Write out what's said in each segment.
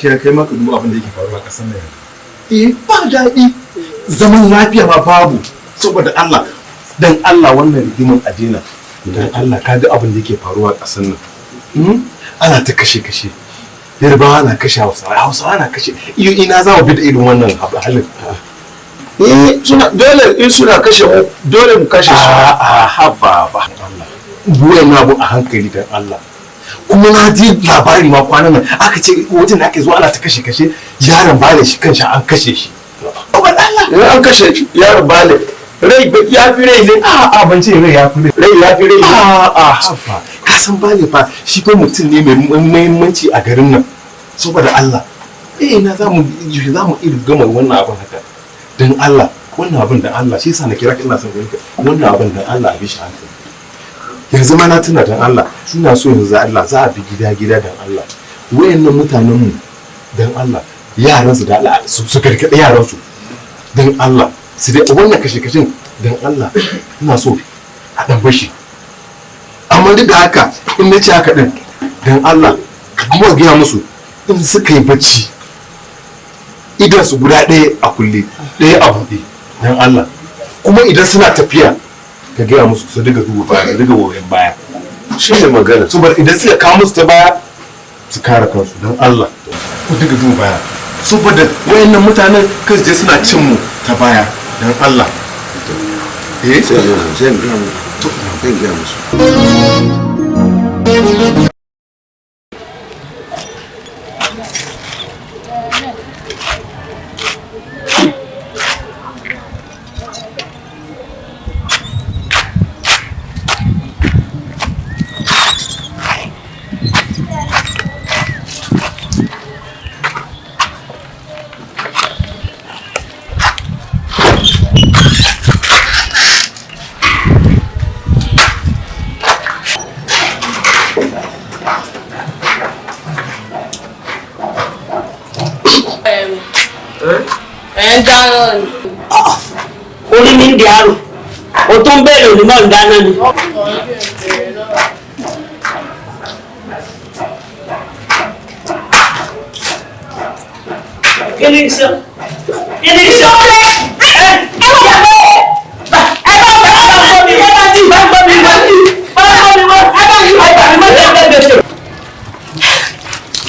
gaskiya kai ma ka duba abin da yake faruwa a ƙasar nan. Ba daɗi. Zaman lafiya ma babu. Saboda Allah, dan Allah wannan rigimar adina. Dan Allah ka ga abin da yake faruwa a ƙasar nan. Ana ta kashe-kashe. Yarbawa na kashe Hausawa na kashe. Ina za mu bi da irin wannan halin. Suna kashe mu dole mu kashe su. Haba ba Allah. Buwan abu a hankali dan Allah. Kuma na ji labari ma kwanan nan aka ce wajen da ake zuwa ana ta kashe-kashe yaron bale shi kanshi an kashe shi. Allah. An kashe yaron bale. Rai ya fi rai ne. Ban ce rai ya fi rai. Rai ya fi rai ne. Haba. Ka san bale fa shi ko mutum ne mai muhimmanci a garin nan. Saboda Allah. Na za mu irin gama wannan abin haka. Dan Allah. Wannan abin dan Allah shi yasa na kira ina son ganinka. Wannan abin dan Allah a bi shi hankali. Yanzu ma na tuna dan Allah ina so yanzu Allah za a bi gida dan Allah wayannan mutanen mu dan Allah yaran su da Allah su gargade yaran su dan Allah su dai wannan kashe-kashen dan Allah ina so a dan bashi amma duk da haka in nace haka din dan Allah kuma ga musu in suka yi bacci idan su guda ɗaya a kulle ɗaya a buɗe dan Allah kuma idan suna tafiya ka gaya musu su diga duba baya diga wayan baya shi ne magana saboda idan suka kawo musu ta baya su kare kansu don Allah ku diga duba baya saboda wayannan mutanen kan je suna cin mu ta baya don Allah sai gaya musu orí ní di àrùn o tún bẹ̀rẹ̀ onímọ̀ ìdáná ni. kí ni sọ kí ni sọ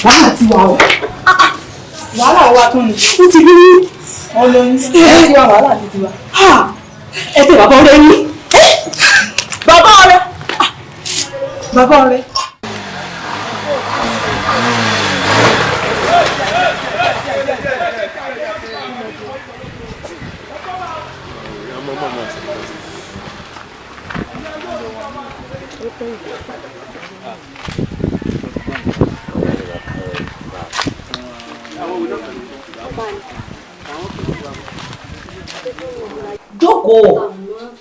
wàhálà ti wà o wàhálà wa tún ni ó ti bí ọlọ́run tí wà wàhálà ti wà. ẹ tẹ bàbá ọ̀rẹ́ ní bàbá ọ̀rẹ́ bàbá ọ̀rẹ́. jókòó.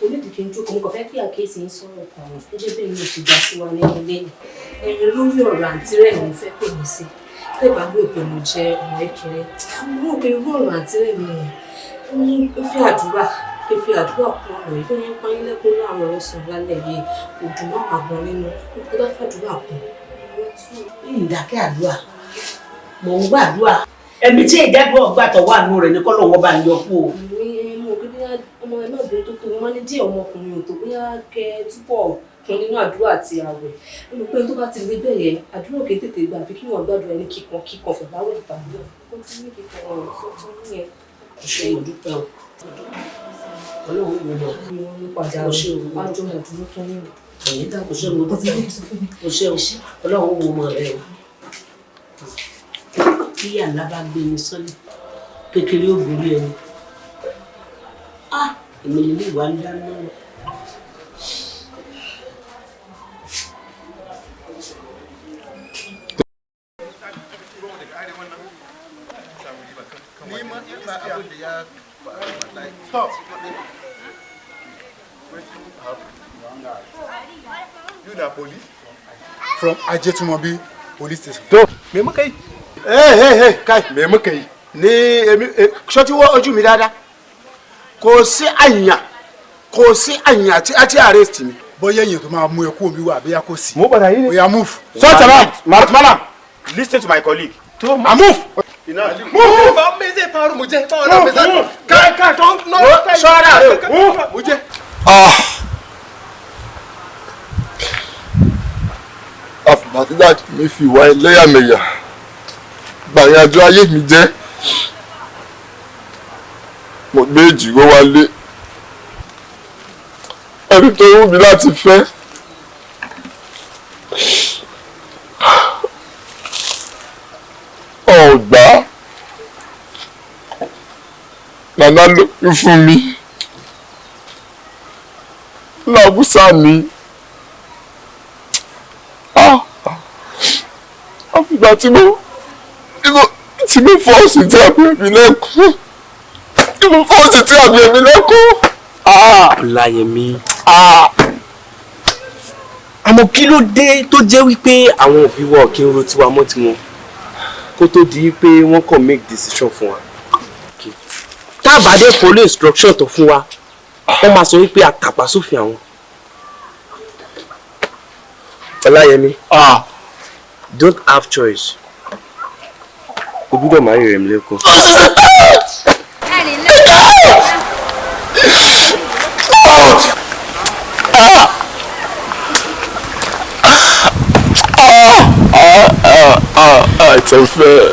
onídìí ń jókòó mo kàn fẹ́ pé àkéésì ń sọ̀rọ̀ kan gẹ́gẹ́ bẹ́ẹ̀ ni òṣìṣẹ́ sí wa nínú ilé ni ẹ̀yin lórí ọ̀rọ̀ àǹtí rẹ̀ mo fẹ́ pè mí sí tẹ́ bá gbé pé mo jẹ́ ọmọ kékeré mo rò pé irú ọ̀rọ̀ àǹtí rẹ̀ mi ó fi àdúrà kún ọ̀rọ̀ yìí tó ní pọ́n lẹ́kún láwọn ọ̀sán lálẹ́ yìí òdùn náà àgbọn nínú ó bá fàdúrà kún. ìdákẹ́ àdúrà mò ń gbàdúrà ẹbí tí ìdẹ́gbẹ́ ọgbàtọ̀ wà nù rẹ̀ ní kọ́lọ̀ wọn bá ń yọ kú o. ọmọ ẹ náà bẹ̀rẹ̀ tó tó wọn ní díẹ̀ ọmọkùnrin ò tó bóyá kẹ túbọ̀ kún nínú àdúrà àti àwẹ̀ nínú pé tó bá ti rí bẹ́ẹ̀ yẹn àdúrà kì í tètè gbà àfi kí wọ́n gbàdúrà ẹni kíkan pẹ̀lú àwẹ̀ ìtàgbé ó ti ní kíkan ọ̀rọ̀ tó tún yẹn. ṣe ìdúpẹ́ o ọlọ́run ìwé lọ nípadà àjọ ìdúró fún yín. ẹ̀yìn dá kò ṣe mo dúpẹ́ o ṣe o ọlọ́run wo ọmọ rẹ o kí yàrá bá gbé mi sọ́lẹ̀ kékeré òbírí ẹni èmi lè wà ń dáná rẹ. You the police? From Ajetumobi police station. To, me muka yi? Kai, me muka yi? Ni shoti wo ojú mi dáadáa. Kò sí àyàn tí a ti arrest mi. Bóyá èyàn tó máa mú ẹ kú omi wá àbí kò sí. Mo padà yín ni. Oya move. Shut up, madam. Listen to my colleague. Move. Mo ba meze paru mo jẹ. Paru meze. Ka don no. Ṣọ́ra rẹ̀. Mo jẹ. Àfìgbà tí dáàdì mi fi ìwà ẹlẹ́yàmẹ̀yà gbàyàn àjọ ayé mi jẹ́. Mo gbé ìjìrò wálé. Ẹni tó wù mí láti fẹ́. Ọ̀gbá. Nàná lóyún fún mi. Làbúsà mi. Àfìgbà tí mo fọ́ọ̀sì tí àbúrò mi lẹ́kùn. Tí mo fọ́ọ̀sì tí àbúrò mi lẹ́kùn. Ọláyẹmí. Àmọ́ kí ló dé tó jẹ́ wípé àwọn òbí wa kí ń ro tiwa mọ́ tiwọn kó tó di pé wọ́n kàn make decision fún wa. Tábàdé follow instruction tó fún wa wọ́n máa sọ wípé àtàpá sófin àwọn. Ọláyẹmí. Don't have choice. O gbọ́dọ̀ máa rí rẹ̀ lẹ́kọ̀ọ́. It's unfair.